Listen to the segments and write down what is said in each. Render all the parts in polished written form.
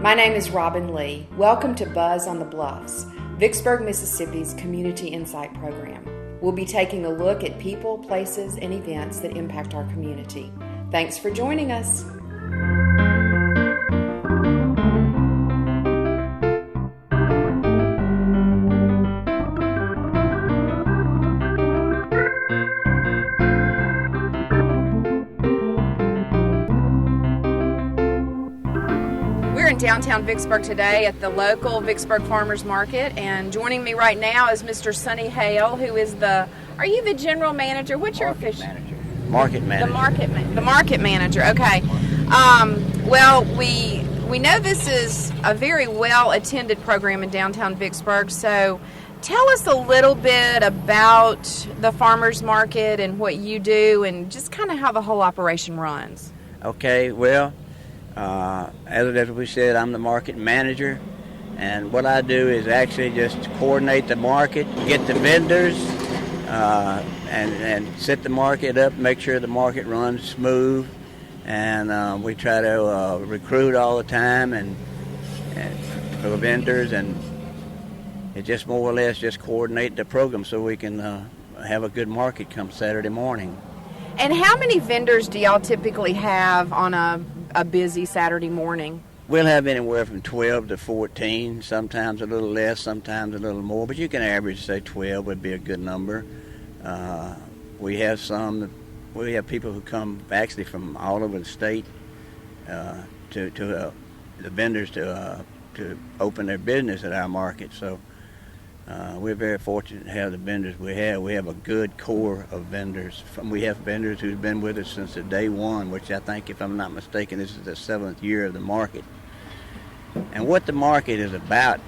My name is Robin Lee. Welcome to Buzz on the Bluffs, Vicksburg, Mississippi's Community Insight Program. We'll be taking a look at people, places, and events that impact our community. Thanks for joining us. Downtown Vicksburg today at the local Vicksburg Farmers Market, and joining me right now is Mr. Sonny Hale, who is are you the general manager? What's your official? Market manager. The market manager. Okay. Well, we know this is a very well attended program in downtown Vicksburg, so tell us a little bit about the farmers market and what you do, and just kind of how the whole operation runs. Okay. Well. As we said, I'm the market manager, and what I do is actually just coordinate the market, get the vendors, and set the market up, make sure the market runs smooth, and we try to recruit all the time and for vendors, and it just more or less just coordinate the program so we can have a good market come Saturday morning. And how many vendors do y'all typically have on a busy Saturday morning? We'll have anywhere from 12 to 14, sometimes a little less, sometimes a little more, but you can average, say 12 would be a good number. We have people who come actually from all over the state to the vendors to open their business at our market. So we're very fortunate to have the vendors we have. We have a good core of vendors. We have vendors who've been with us since the day one, which I think, if I'm not mistaken, this is the 7th year of the market. And what the market is about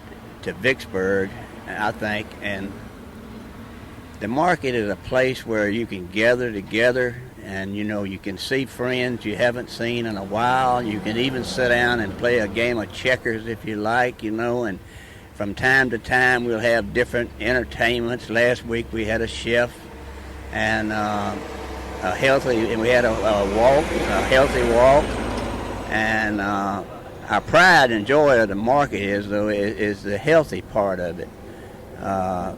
to Vicksburg, I think, and the market is a place where you can gather together and, you can see friends you haven't seen in a while. You can even sit down and play a game of checkers if you like, and from time to time, we'll have different entertainments. Last week we had a chef and we had a healthy walk. And our pride and joy of the market is the healthy part of it.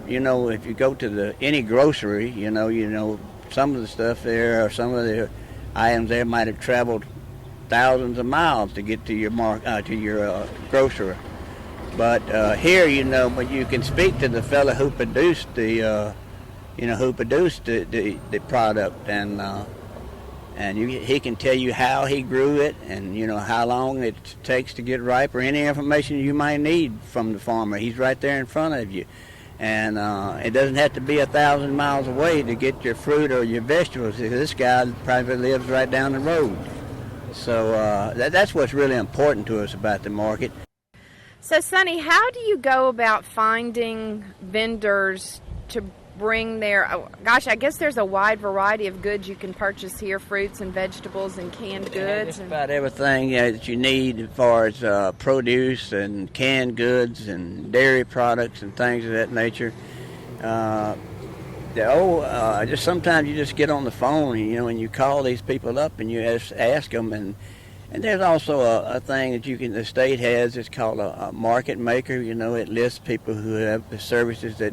If you go to any grocery, some of the stuff there or some of the items there might have traveled thousands of miles to get to your grocery. But here, but you can speak to the fellow who produced the product, and he can tell you how he grew it, and how long it takes to get ripe, or any information you might need from the farmer. He's right there in front of you, and it doesn't have to be 1,000 miles away to get your fruit or your vegetables. This guy probably lives right down the road, so that's what's really important to us about the market. So, Sonny, how do you go about finding vendors to bring I guess there's a wide variety of goods you can purchase here, fruits and vegetables and canned goods. Just about everything that you need as far as produce and canned goods and dairy products and things of that nature. Just sometimes you just get on the phone, and you call these people up and you ask them, and there's also a thing that the state has. It's called a market maker. It lists people who have the services that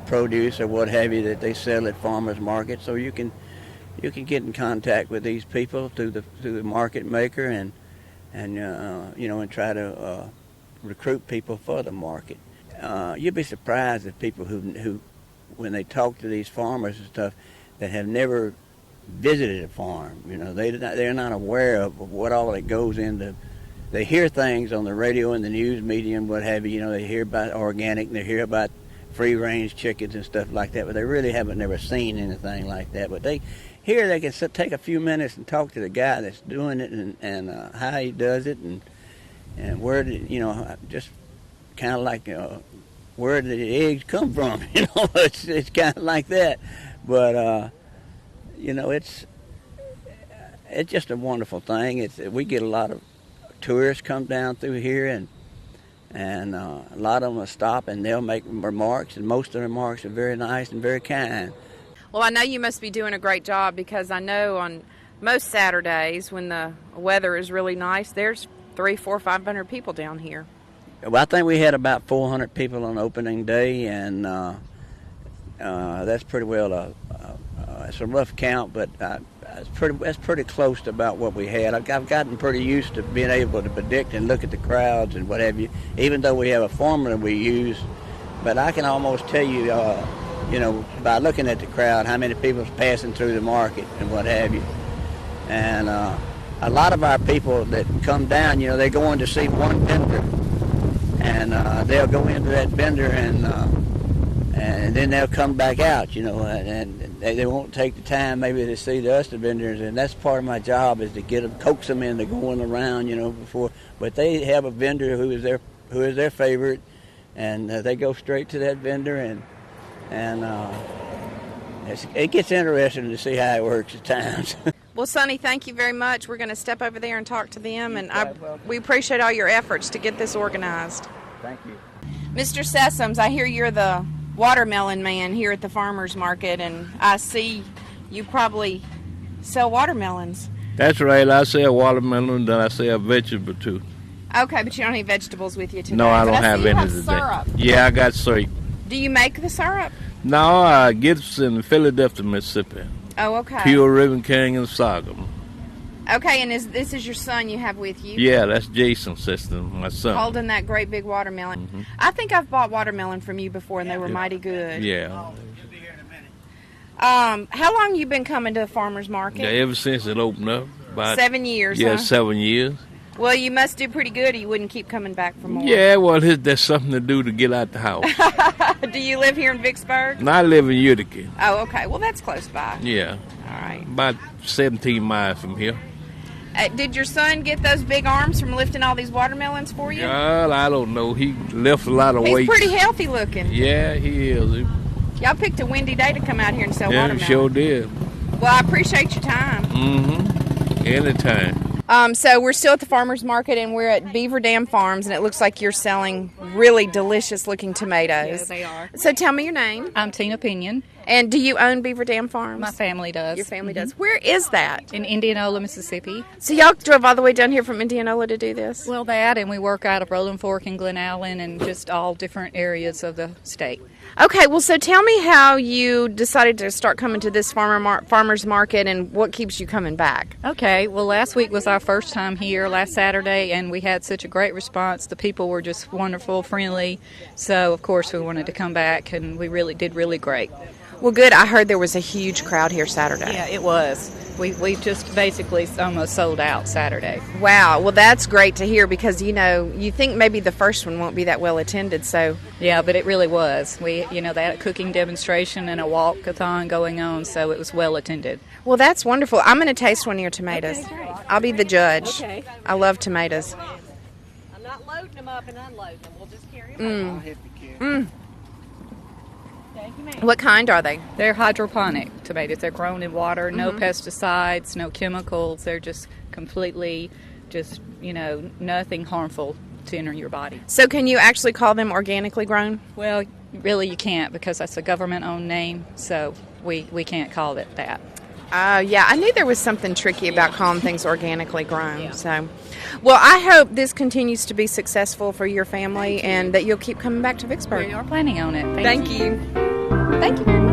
produce or what have you that they sell at farmers market. So you can get in contact with these people through the market maker and try to recruit people for the market. You'd be surprised at people who when they talk to these farmers and stuff that have never visited a farm. They're not aware of what all that goes into. They hear things on the radio and the news medium, what have you. They hear about organic, and they hear about free-range chickens and stuff like that, but they really haven't never seen anything like that. But they can take a few minutes and talk to the guy that's doing it and how he does it and where just kind of like where did the eggs come from? It's kind of like that, but. It's just a wonderful thing. We get a lot of tourists come down through here, and a lot of them will stop and they'll make remarks, and most of the remarks are very nice and very kind. Well, I know you must be doing a great job, because I know on most Saturdays when the weather is really nice, there's 300, 400, 500 people down here. Well, I think we had about 400 people on opening day, and that's pretty well it's a rough count, but that's pretty close to about what we had. I've gotten pretty used to being able to predict and look at the crowds and what have you, even though we have a formula we use. But I can almost tell you, by looking at the crowd, how many people's passing through the market and what have you. And a lot of our people that come down, they're going to see one vendor, and they'll go into that vendor and then they'll come back out, and they won't take the time maybe to see the other vendors, and that's part of my job is to get them, coax them into going around, before. But they have a vendor who is their favorite, and they go straight to that vendor, and it gets interesting to see how it works at times. Well, Sonny, thank you very much. We're going to step over there and talk to them, and we appreciate all your efforts to get this organized. Thank you. Mr. Sessoms, I hear you're the watermelon man here at the farmers market, and I see you probably sell watermelons. That's right. I sell watermelon, then I sell vegetable too. Okay, but you don't have any vegetables with you today. No, I don't have any today. Syrup. Yeah, I got syrup. Do you make the syrup? No, I get it in Philadelphia, Mississippi. Oh, okay. Pure Ribbon King and Sorghum. Okay, and this is your son you have with you? Yeah, that's Jason's sister, my son. Holding that great big watermelon. Mm-hmm. I think I've bought watermelon from you before, and they were mighty good. Yeah. How long you been coming to the farmer's market? Yeah, ever since it opened up. About 7 years, Yeah, huh? 7 years. Well, you must do pretty good, or you wouldn't keep coming back for more. Yeah, well, there's something to do to get out the house. Do you live here in Vicksburg? And I live in Utica. Oh, okay. Well, that's close by. Yeah. All right. About 17 miles from here. Did your son get those big arms from lifting all these watermelons for you? Well, I don't know. He lifts a lot of weight. He's pretty healthy looking. Yeah, he is. Y'all picked a windy day to come out here and sell watermelon. Yeah, sure did. Well, I appreciate your time. Mm-hmm. Anytime. So we're still at the farmer's market, and we're at Beaver Dam Farms, and it looks like you're selling really delicious-looking tomatoes. Yes, they are. So tell me your name. I'm Tina Pinion. And do you own Beaver Dam Farms? My family does. Your family does. Where is that? In Indianola, Mississippi. So y'all drove all the way down here from Indianola to do this? Well, that, and we work out of Rolling Fork and Glen Allen and just all different areas of the state. Okay, well, so tell me how you decided to start coming to this farmer's market and what keeps you coming back. Okay, well, last week was our first time here, last Saturday, and we had such a great response. The people were just wonderful, friendly, so of course we wanted to come back, and we really did really great. Well, good. I heard there was a huge crowd here Saturday. Yeah, it was. We just basically almost sold out Saturday. Wow. Well, that's great to hear because, you think maybe the first one won't be that well attended, so. Yeah, but it really was. They had a cooking demonstration and a walk-a-thon going on, so it was well attended. Well, that's wonderful. I'm going to taste one of your tomatoes. Okay, great. I'll be the judge. Okay. I love tomatoes. I'm not loading them up and unloading them. We'll just carry them What kind are they? They're hydroponic tomatoes. They're grown in water, no pesticides, no chemicals. They're just completely, nothing harmful to enter your body. So can you actually call them organically grown? Well, really you can't because that's a government-owned name, so we can't call it that. Yeah, I knew there was something tricky about calling things organically grown. Yeah. So, well, I hope this continues to be successful for your family and that you'll keep coming back to Vicksburg. We are planning on it. Thank you. Thank you very much.